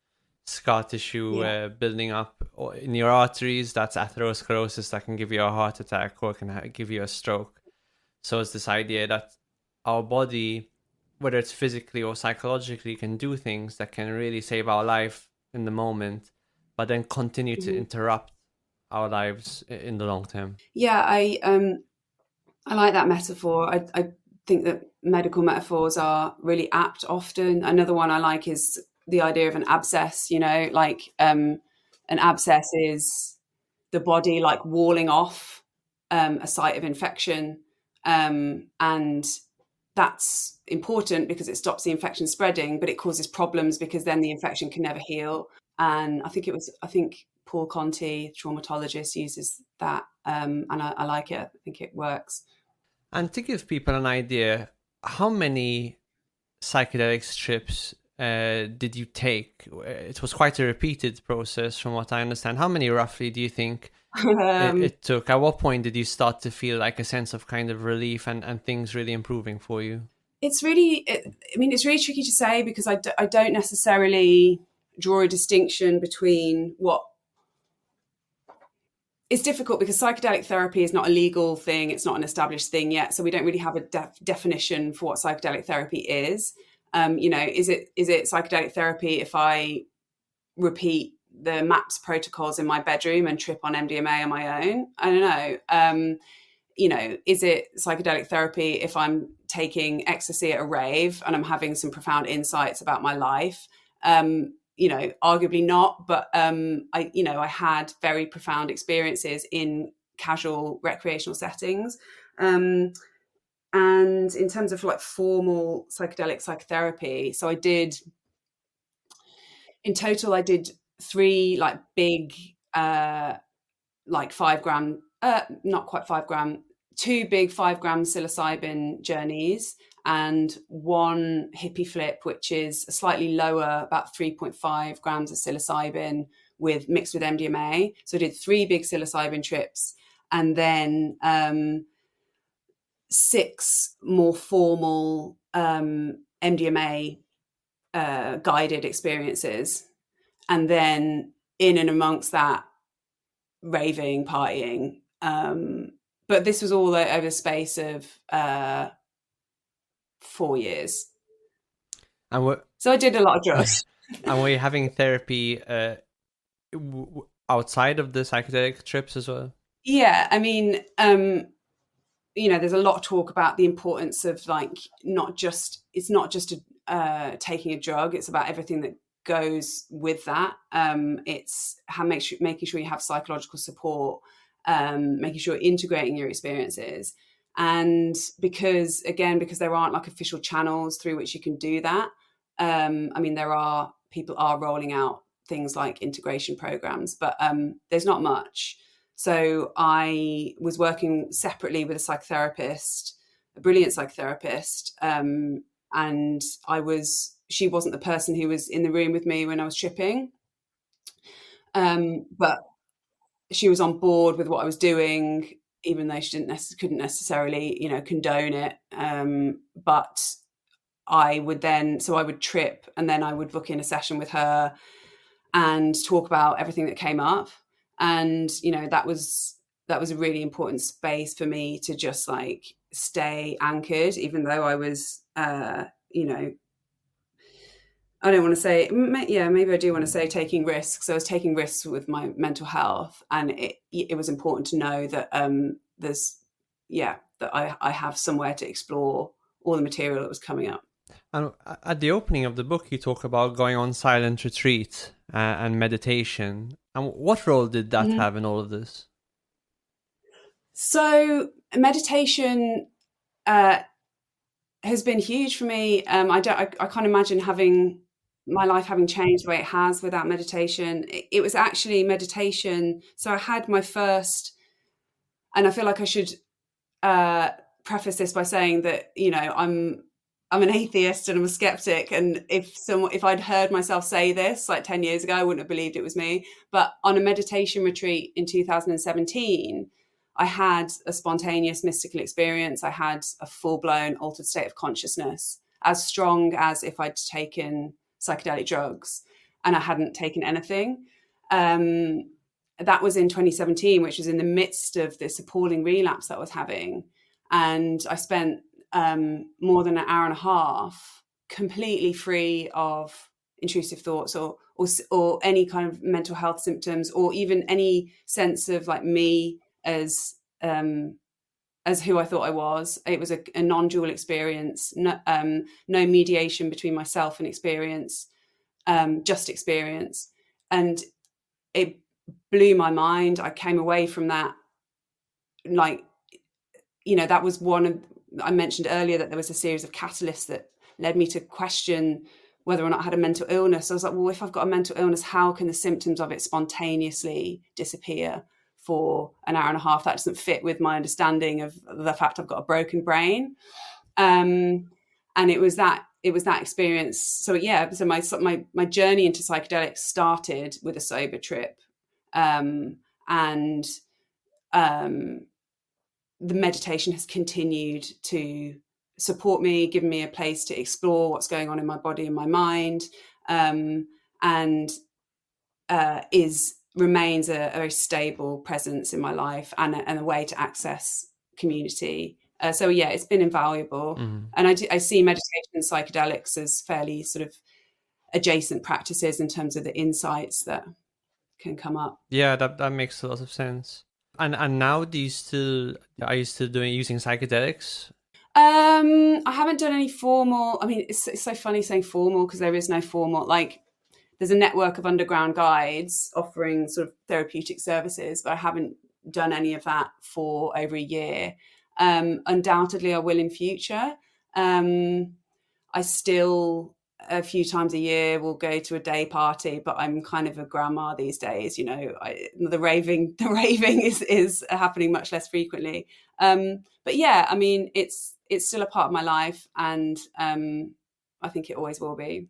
Scar tissue building up in your arteries, that's atherosclerosis, that can give you a heart attack or can give you a stroke. So it's this idea that our body, whether it's physically or psychologically, can do things that can really save our life in the moment, but then continue to interrupt our lives in the long term. Yeah, I like that metaphor. I think that medical metaphors are really apt often. Another one I like is the idea of an abscess, like an abscess is the body like walling off a site of infection. And that's important because it stops the infection spreading, but it causes problems because then the infection can never heal. And I think Paul Conti, traumatologist, uses that, and I like it. I think it works. And to give people an idea, how many psychedelics trips did you take? It was quite a repeated process from what I understand. How many roughly do you think it took? At what point did you start to feel like a sense of kind of relief and things really improving for you? It's really tricky to say because I don't necessarily draw a distinction between what. It's difficult because psychedelic therapy is not a legal thing. It's not an established thing yet. So we don't really have a definition for what psychedelic therapy is. Is it psychedelic therapy if I repeat the MAPS protocols in my bedroom and trip on MDMA on my own? I don't know. Is it psychedelic therapy if I'm taking ecstasy at a rave and I'm having some profound insights about my life? Arguably not, but I had very profound experiences in casual recreational settings. And in terms of like formal psychedelic psychotherapy, so I did 3 like big, like 5-gram, not quite 5-gram, 2 big 5-gram psilocybin journeys and 1 hippie flip, which is a slightly lower, about 3.5 grams of psilocybin mixed with MDMA. So I did 3 big psilocybin trips and then 6 more formal MDMA guided experiences. And then in and amongst that, raving, partying. But this was all over the space of 4 years. So I did a lot of drugs. And were you having therapy outside of the psychedelic trips as well? Yeah, I mean, there's a lot of talk about the importance of like it's not just taking a drug. It's about everything that goes with that. It's making sure you have psychological support, making sure you're integrating your experiences. And because there aren't like official channels through which you can do that. People are rolling out things like integration programs, but there's not much. So I was working separately with a psychotherapist, a brilliant psychotherapist, and she wasn't the person who was in the room with me when I was tripping, but she was on board with what I was doing, even though she couldn't necessarily, condone it. But I would trip, and then I would book in a session with her and talk about everything that came up. And, that was a really important space for me to just like stay anchored, even though I was, I don't want to say, maybe I do want to say taking risks. I was taking risks with my mental health, and it was important to know that that I have somewhere to explore all the material that was coming up. And at the opening of the book, you talk about going on silent retreat and meditation. And what role did that have in all of this? So meditation has been huge for me. I can't imagine having my life having changed the way it has without meditation. It was actually meditation. So I had my first, and I feel like I should preface this by saying that, you know, I'm an atheist and I'm a skeptic. And if I'd heard myself say this like 10 years ago, I wouldn't have believed it was me. But on a meditation retreat in 2017, I had a spontaneous mystical experience. I had a full-blown altered state of consciousness, as strong as if I'd taken psychedelic drugs and I hadn't taken anything. That was in 2017, which was in the midst of this appalling relapse that I was having. And I spent more than an hour and a half completely free of intrusive thoughts or any kind of mental health symptoms, or even any sense of like me as who I thought I was. It was a non-dual experience, no mediation between myself and experience, just experience. And it blew my mind. I came away from that, like, you know, that was one of, I mentioned earlier that there was a series of catalysts that led me to question whether or not I had a mental illness. I was like, well, if I've got a mental illness, how can the symptoms of it spontaneously disappear for an hour and a half? That doesn't fit with my understanding of the fact I've got a broken brain. And it was that experience. So yeah, so my journey into psychedelics started with a sober trip. The meditation has continued to support me, given me a place to explore what's going on in my body and my mind, and remains a very stable presence in my life and a way to access community. So yeah, it's been invaluable. And I see meditation and psychedelics as fairly sort of adjacent practices in terms of the insights that can come up. Yeah, that makes a lot of sense. And now are you still using psychedelics? I haven't done any formal. I mean, it's so funny saying formal because there is no formal. Like, there's a network of underground guides offering sort of therapeutic services, but I haven't done any of that for over a year. Undoubtedly, I will in future. I still, a few times a year, will go to a day party, but I'm kind of a grandma these days. You know, the raving is happening much less frequently. But yeah, I mean, it's still a part of my life, and I think it always will be.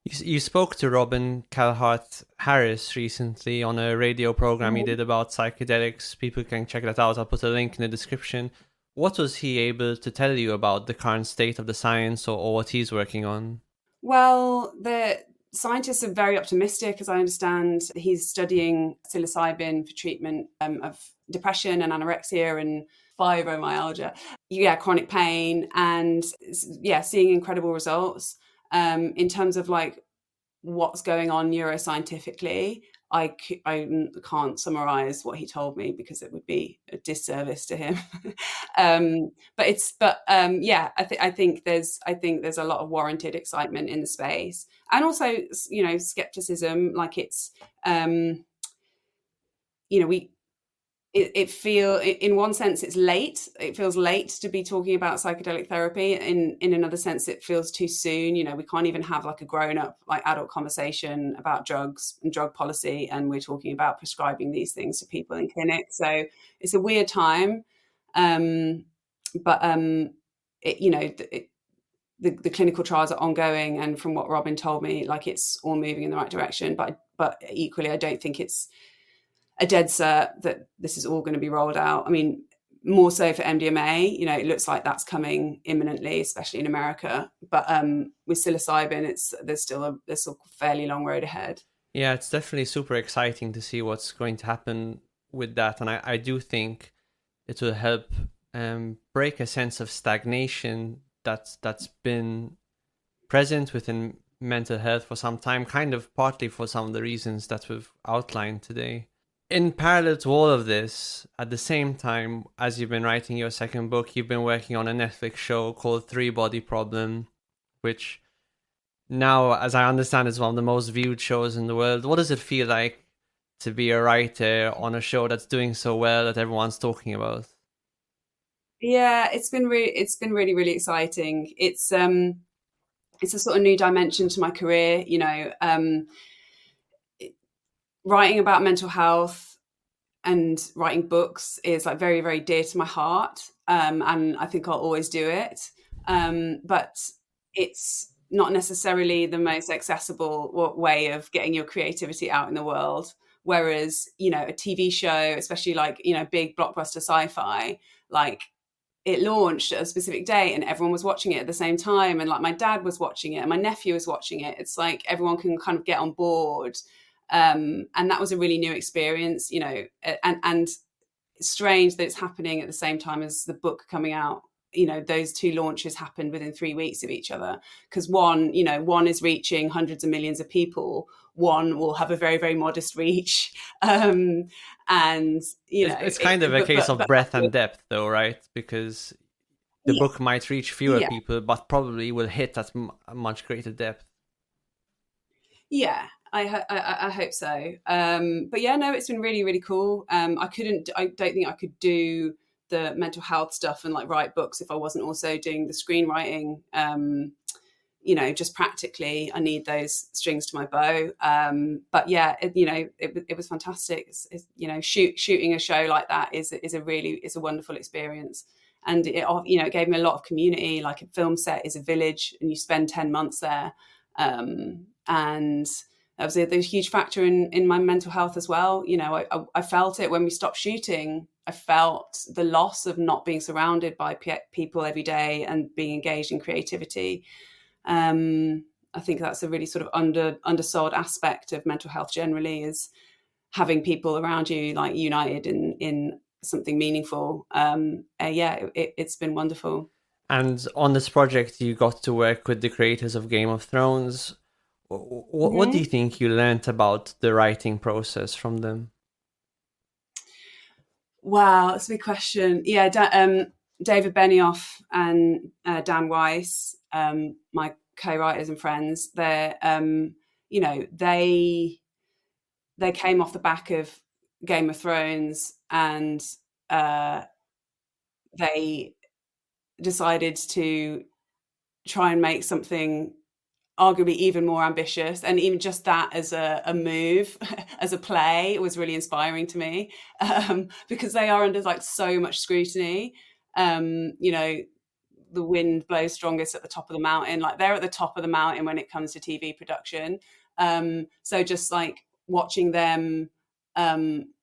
You spoke to Robin Carhart-Harris recently on a radio program he did about psychedelics. People can check that out. I'll put a link in the description. What was he able to tell you about the current state of the science or what he's working on? Well, the scientists are very optimistic, as I understand. He's studying psilocybin for treatment of depression and anorexia and fibromyalgia, chronic pain, and seeing incredible results. In terms of like what's going on neuroscientifically, I can't summarize what he told me because it would be a disservice to him. I think there's a lot of warranted excitement in the space, and also, you know, skepticism. Like it's, in one sense it's late. It feels late to be talking about psychedelic therapy. In another sense, it feels too soon. You know, we can't even have like a grown-up, like adult conversation about drugs and drug policy, and we're talking about prescribing these things to people in clinics. So it's a weird time. The clinical trials are ongoing, and from what Robin told me, like it's all moving in the right direction. But equally, I don't think it's a dead cert that this is all going to be rolled out. I mean, more so for MDMA, you know, it looks like that's coming imminently, especially in America. But with psilocybin, there's still a fairly long road ahead. Yeah, it's definitely super exciting to see what's going to happen with that. And I do think it will help break a sense of stagnation that's been present within mental health for some time, kind of partly for some of the reasons that we've outlined today. In parallel to all of this, at the same time, as you've been writing your second book, you've been working on a Netflix show called Three Body Problem, which now, as I understand, is one of the most viewed shows in the world. What does it feel like to be a writer on a show that's doing so well that everyone's talking about? Yeah, it's been really, really exciting. It's a sort of new dimension to my career, you know. Writing about mental health and writing books is like very, very dear to my heart, and I think I'll always do it. But it's not necessarily the most accessible way of getting your creativity out in the world. Whereas, you know, a TV show, especially like, you know, big blockbuster sci-fi, like it launched at a specific date and everyone was watching it at the same time, and like my dad was watching it and my nephew was watching it. It's like everyone can kind of get on board, and that was a really new experience, you know. And it's strange that it's happening at the same time as the book coming out. You know, those two launches happened within 3 weeks of each other, because one, you know, one is reaching hundreds of millions of people, one will have a very, very modest reach. And you know, It's kind of a case of breadth and depth, though, right? Because the book might reach fewer people, but probably will hit at a much greater depth. Yeah, I hope so. But yeah, no, it's been really, really cool. I don't think I could do the mental health stuff and like write books if I wasn't also doing the screenwriting. You know, just practically, I need those strings to my bow. But yeah, you know, it was fantastic. You know, shooting a show like that is a wonderful experience. And it, you know, it gave me a lot of community. Like a film set is a village, and you spend 10 months there. And that was a huge factor in my mental health as well. You know, I felt it when we stopped shooting. I felt the loss of not being surrounded by people every day and being engaged in creativity. I think that's a really sort of undersold aspect of mental health generally, is having people around you like united in something meaningful. Yeah, it's been wonderful. And on this project, you got to work with the creators of Game of Thrones. What do you think you learned about the writing process from them? Wow, that's a big question. Yeah, David Benioff and Dan Weiss, my co-writers and friends, they're you know, they came off the back of Game of Thrones, and they decided to try and make something arguably even more ambitious. And even just that as a move, as a play, was really inspiring to me, because they are under like so much scrutiny. You know, the wind blows strongest at the top of the mountain. Like they're at the top of the mountain when it comes to TV production. So just like watching them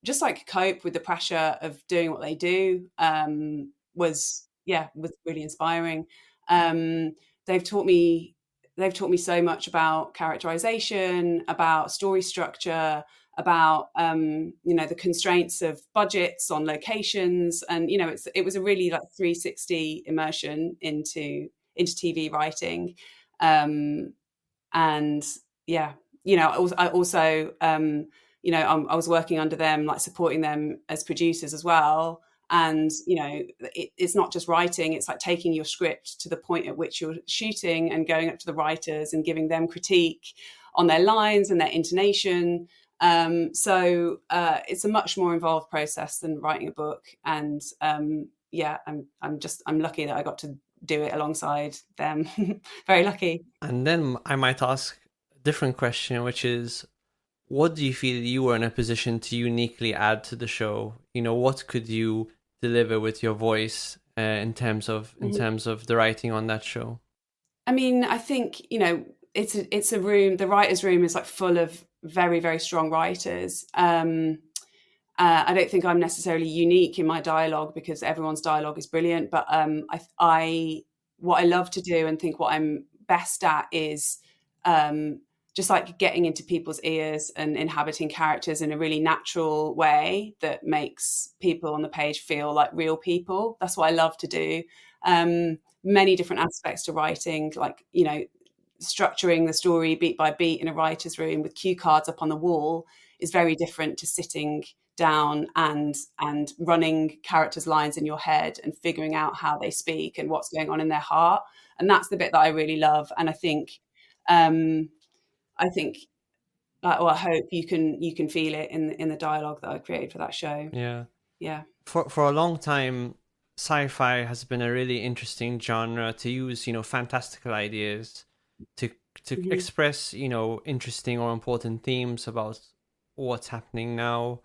just like cope with the pressure of doing what they do, was really inspiring. um, they've taught me so much about characterization, about story structure, about you know, the constraints of budgets on locations. And you know, it was a really like 360 immersion into TV writing. And yeah, you know, I also you know, I was working under them, like supporting them as producers as well. And you know, it's not just writing, it's like taking your script to the point at which you're shooting and going up to the writers and giving them critique on their lines and their intonation. So it's a much more involved process than writing a book. And yeah, I'm lucky that I got to do it alongside them. Very lucky. And then I might ask a different question, which is, what do you feel you were in a position to uniquely add to the show? You know, what could you deliver with your voice in terms of the writing on that show? I mean, I think, you know, it's a room. The writers' room is like full of very, very strong writers. I don't think I'm necessarily unique in my dialogue, because everyone's dialogue is brilliant. But I what I love to do and think what I'm best at is just like getting into people's ears and inhabiting characters in a really natural way that makes people on the page feel like real people. That's what I love to do. Many different aspects to writing, like, you know, structuring the story beat by beat in a writer's room with cue cards up on the wall is very different to sitting down and running characters' lines in your head and figuring out how they speak and what's going on in their heart. And that's the bit that I really love. And I think or I hope you can feel it in the dialogue that I created for that show. Yeah. Yeah. For a long time, sci-fi has been a really interesting genre to use, fantastical ideas to Mm-hmm. express, interesting or important themes about what's happening now.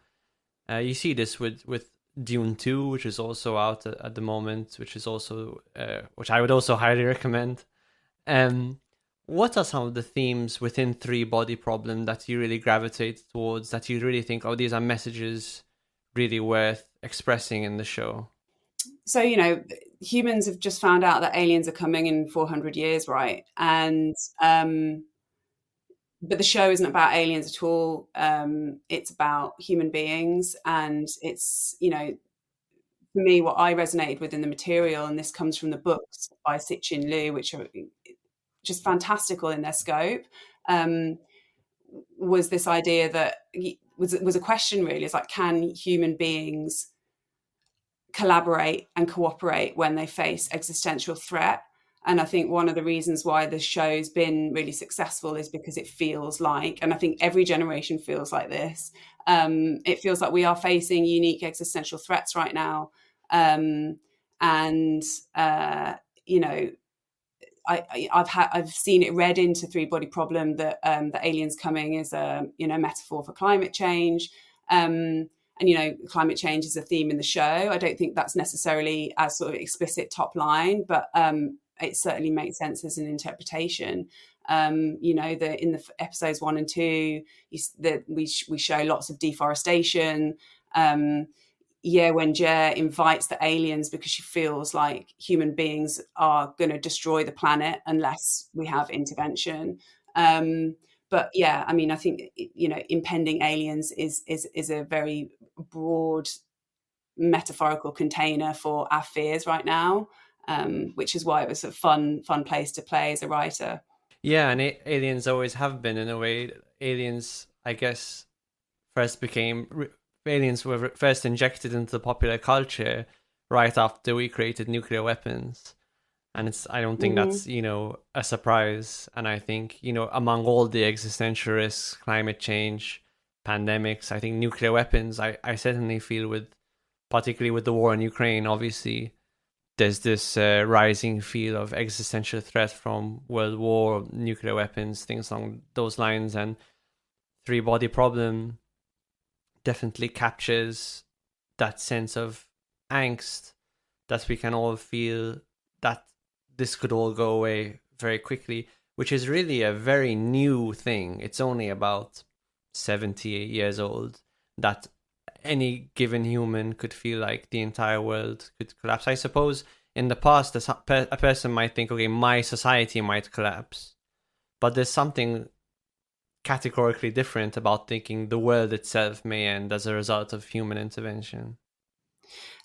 You see this with Dune 2, which is also out at the moment, which is also which I would also highly recommend. Um, what are some of the themes within Three Body Problem that you really gravitate towards, that you really think, oh, these are messages really worth expressing in the show? So, humans have just found out that aliens are coming in 400 years, right? And but the show isn't about aliens at all. It's about human beings, and it's, for me, what I resonated with in the material, and this comes from the books by Sitchin Liu, which are just fantastical in their scope, um, was this idea that was a question really. It's like, can human beings collaborate and cooperate when they face existential threat? And I think one of the reasons why this show's been really successful is because it feels like, and I think every generation feels like this, it feels like we are facing unique existential threats right now. And you know, I've seen it read into Three Body Problem that the aliens coming is a metaphor for climate change. And climate change is a theme in the show. I don't think that's necessarily as sort of explicit top line, but it certainly makes sense as an interpretation. In the episodes 1 and 2, we show lots of deforestation. Wen-je invites the aliens because she feels like human beings are going to destroy the planet unless we have intervention. But yeah, I mean, I think impending aliens is a very broad metaphorical container for our fears right now, which is why it was a fun place to play as a writer. Yeah, and aliens always have been, in a way. Aliens, I guess, first became aliens were first injected into the popular culture right after we created nuclear weapons. And I don't think that's, a surprise. And I think, among all the existential risks, climate change, pandemics, I think nuclear weapons, I certainly feel particularly with the war in Ukraine, obviously, there's this rising feel of existential threat from world war, nuclear weapons, things along those lines. And Three Body Problem definitely captures that sense of angst that we can all feel, that this could all go away very quickly, which is really a very new thing. It's only about 78 years old that any given human could feel like the entire world could collapse. I suppose in the past, a person might think, okay, my society might collapse, but there's something categorically different about thinking the world itself may end as a result of human intervention.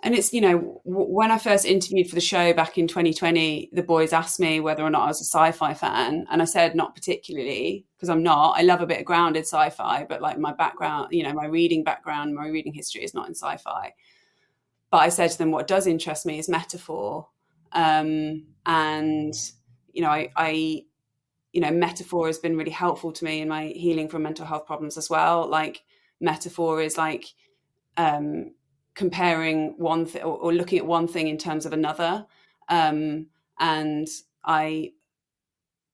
And it's, when I first interviewed for the show back in 2020, the boys asked me whether or not I was a sci-fi fan. And I said, not particularly, because I'm not. I love a bit of grounded sci-fi, but like my background, my reading background, my reading history is not in sci-fi. But I said to them, what does interest me is metaphor. And, metaphor has been really helpful to me in my healing from mental health problems as well. Like metaphor is like, comparing one thing or looking at one thing in terms of another. And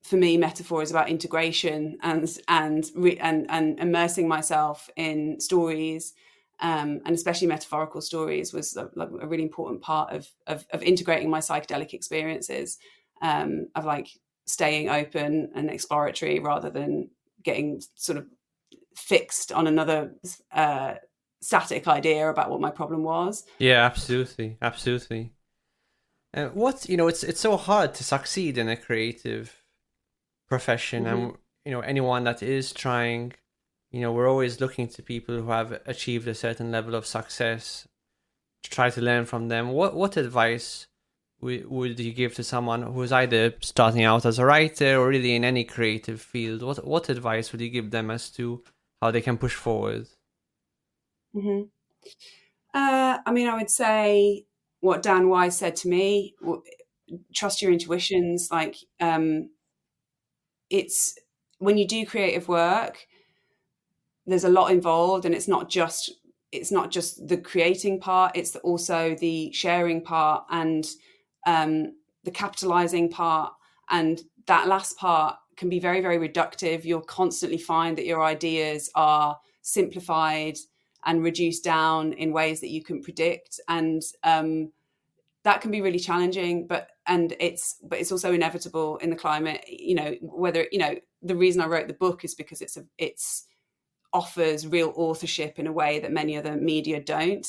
for me, metaphor is about integration and immersing myself in stories, and especially metaphorical stories was a really important part of integrating my psychedelic experiences, of like staying open and exploratory rather than getting sort of fixed on another static idea about what my problem was. Yeah, absolutely. And it's so hard to succeed in a creative profession, Mm-hmm. and anyone that is trying, we're always looking to people who have achieved a certain level of success to try to learn from them. What advice would you give to someone who's either starting out as a writer or really in any creative field? What advice would you give them as to how they can push forward? Mm-hmm. I mean, I would say what Dan Wise said to me: trust your intuitions. Like, it's when you do creative work, there's a lot involved, and it's not just it's not just the creating part, it's also the sharing part and the capitalizing part. And that last part can be very, very reductive. You'll constantly find that your ideas are simplified and reduced down in ways that you can predict. And that can be really challenging, but it's also inevitable in the climate. Whether, the reason I wrote the book is because it's offers real authorship in a way that many other media don't.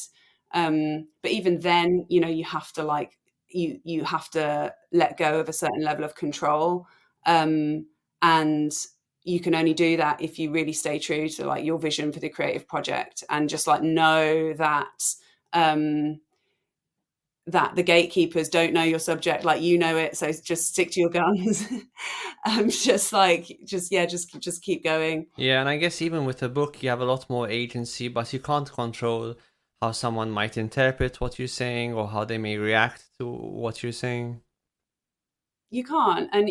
But even then, you have to you have to let go of a certain level of control. And you can only do that if you really stay true to like your vision for the creative project, and just like know that that the gatekeepers don't know your subject like you know it, so just stick to your guns. Just keep going. Yeah, and I guess even with a book you have a lot more agency, but you can't control how someone might interpret what you're saying or how they may react to what you're saying. You can't. And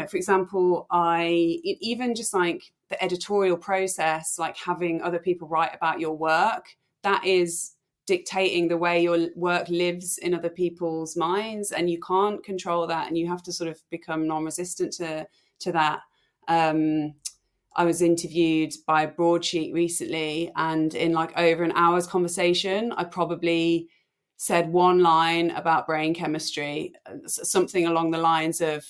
for example, even just like the editorial process, like having other people write about your work, that is dictating the way your work lives in other people's minds, and you can't control that, and you have to sort of become non-resistant to that. I was interviewed by Broadsheet recently, and in like over an hour's conversation, I probably said one line about brain chemistry, something along the lines of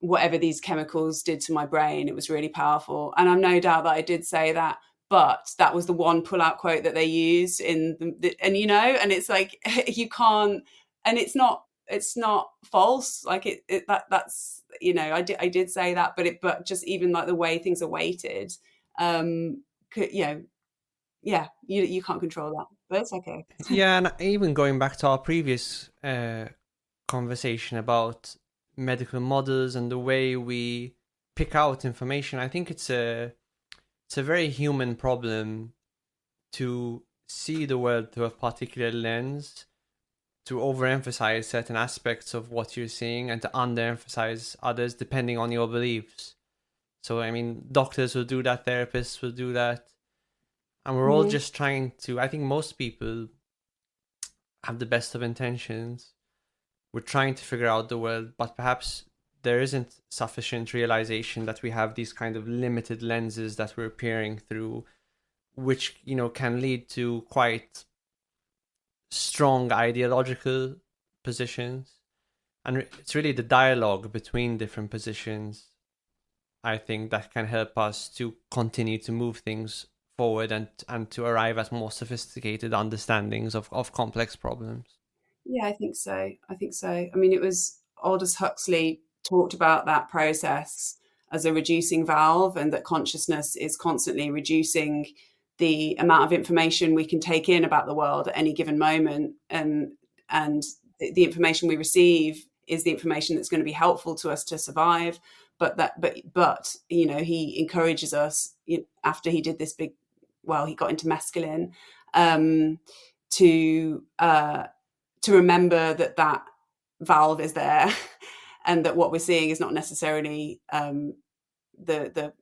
whatever these chemicals did to my brain, it was really powerful. And I'm no doubt that I did say that, but that was the one pull-out quote that they used and it's like, you can't, and it's not false. Like that's, I did say that, but just even like the way things are weighted, you can't control that, but it's okay. Yeah, and even going back to our previous conversation about medical models and the way we pick out information, I think it's a very human problem to see the world through a particular lens, to overemphasize certain aspects of what you're seeing and to underemphasize others depending on your beliefs. So, I mean, doctors will do that, therapists will do that. And we're all just trying to, I think most people have the best of intentions. We're trying to figure out the world, but perhaps there isn't sufficient realization that we have these kind of limited lenses that we're peering through, which, can lead to quite strong ideological positions. And it's really the dialogue between different positions, I think, that can help us to continue to move things forward and to arrive at more sophisticated understandings of complex problems. Yeah, I think so. I mean, it was Aldous Huxley talked about that process as a reducing valve, and that consciousness is constantly reducing the amount of information we can take in about the world at any given moment. And the information we receive is the information that's going to be helpful to us to survive. But he encourages us, after he did this he got into mescaline, to remember that valve is there, and that what we're seeing is not necessarily the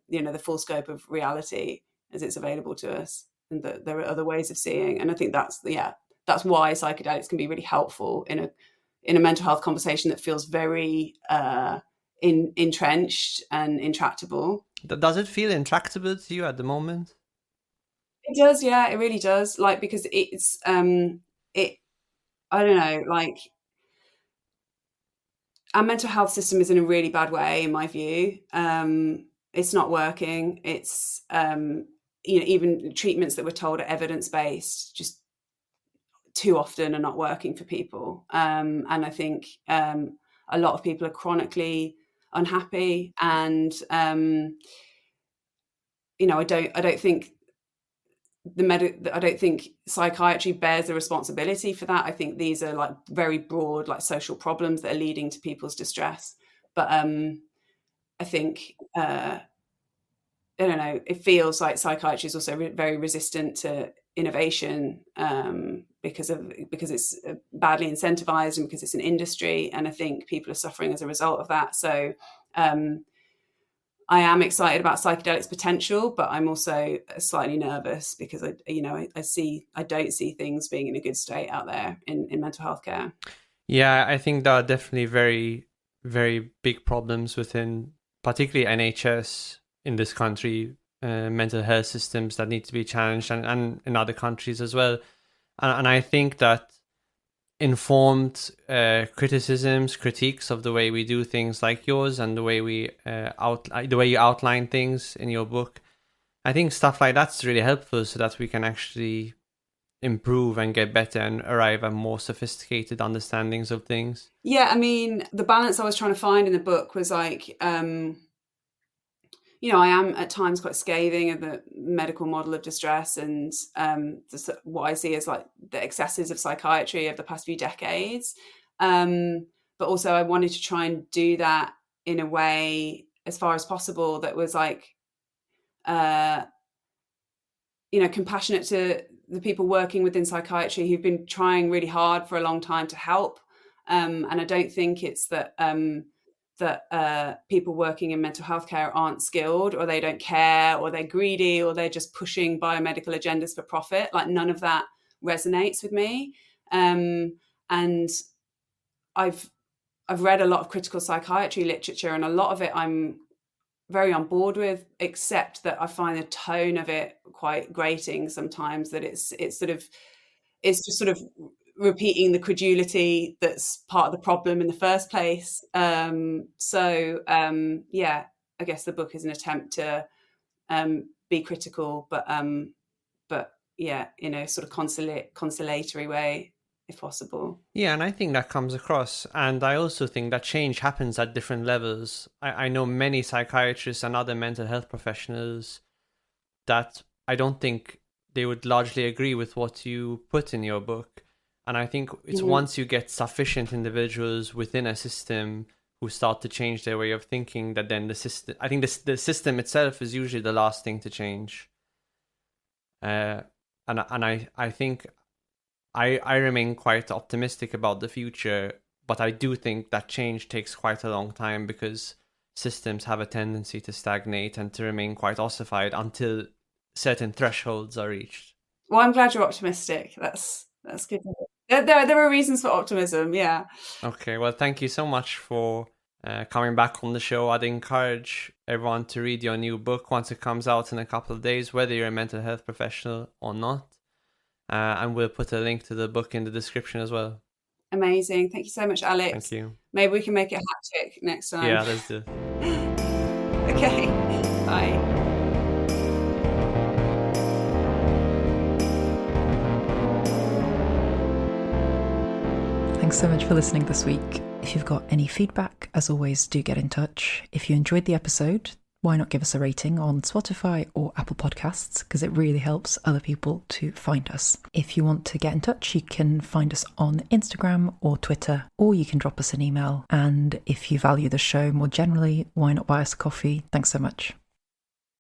full scope of reality as it's available to us, and that there are other ways of seeing. And I think that's why psychedelics can be really helpful in a mental health conversation that feels very entrenched and intractable. Does it feel intractable to you at the moment? It does, yeah, it really does. Like, because it's I don't know, like, our mental health system is in a really bad way, in my view. It's not working. It's even treatments that we're told are evidence-based just too often are not working for people. And I think a lot of people are chronically unhappy, and I don't think I don't think psychiatry bears the responsibility for that. I think these are like very broad, like social problems that are leading to people's distress. But I think I don't know. It feels like psychiatry is also very resistant to innovation because it's badly incentivized and because it's an industry. And I think people are suffering as a result of that. So I am excited about psychedelics potential, but I'm also slightly nervous because I don't see things being in a good state out there in mental health care. Yeah, I think there are definitely very, very big problems within, particularly NHS in this country, mental health systems that need to be challenged, and in other countries as well. And I think that informed criticisms, critiques of the way we do things, like yours, and the way the way you outline things in your book, I think stuff like that's really helpful, so that we can actually improve and get better and arrive at more sophisticated understandings of things. Yeah, I mean, the balance I was trying to find in the book was like, I am at times quite scathing of the medical model of distress and what I see as like the excesses of psychiatry of the past few decades. But also I wanted to try and do that in a way, as far as possible, that was like, compassionate to the people working within psychiatry who've been trying really hard for a long time to help. And I don't think it's that people working in mental health care aren't skilled, or they don't care, or they're greedy, or they're just pushing biomedical agendas for profit. Like, none of that resonates with me. And I've read a lot of critical psychiatry literature, and a lot of it I'm very on board with, except that I find the tone of it quite grating sometimes, that it's just sort of repeating the credulity that's part of the problem in the first place. I guess the book is an attempt to be critical, but yeah, in a sort of consolatory way, if possible. Yeah, and I think that comes across. And I also think that change happens at different levels. I know many psychiatrists and other mental health professionals that I don't think they would largely agree with what you put in your book. And I think it's once you get sufficient individuals within a system who start to change their way of thinking, that then the system itself is usually the last thing to change. And I think I remain quite optimistic about the future, but I do think that change takes quite a long time, because systems have a tendency to stagnate and to remain quite ossified until certain thresholds are reached. Well, I'm glad you're optimistic. That's good. There are reasons for optimism, yeah. Okay, well, thank you so much for coming back on the show. I'd encourage everyone to read your new book once it comes out in a couple of days, whether you're a mental health professional or not. And we'll put a link to the book in the description as well. Amazing. Thank you so much, Alex. Thank you. Maybe we can make it haptic next time. Yeah, let's do it. Okay, bye. Thanks so much for listening this week. If you've got any feedback, as always, do get in touch. If you enjoyed the episode, why not give us a rating on Spotify or Apple Podcasts, because it really helps other people to find us. If you want to get in touch, you can find us on Instagram or Twitter, or you can drop us an email. And if you value the show more generally, why not buy us a coffee? Thanks so much.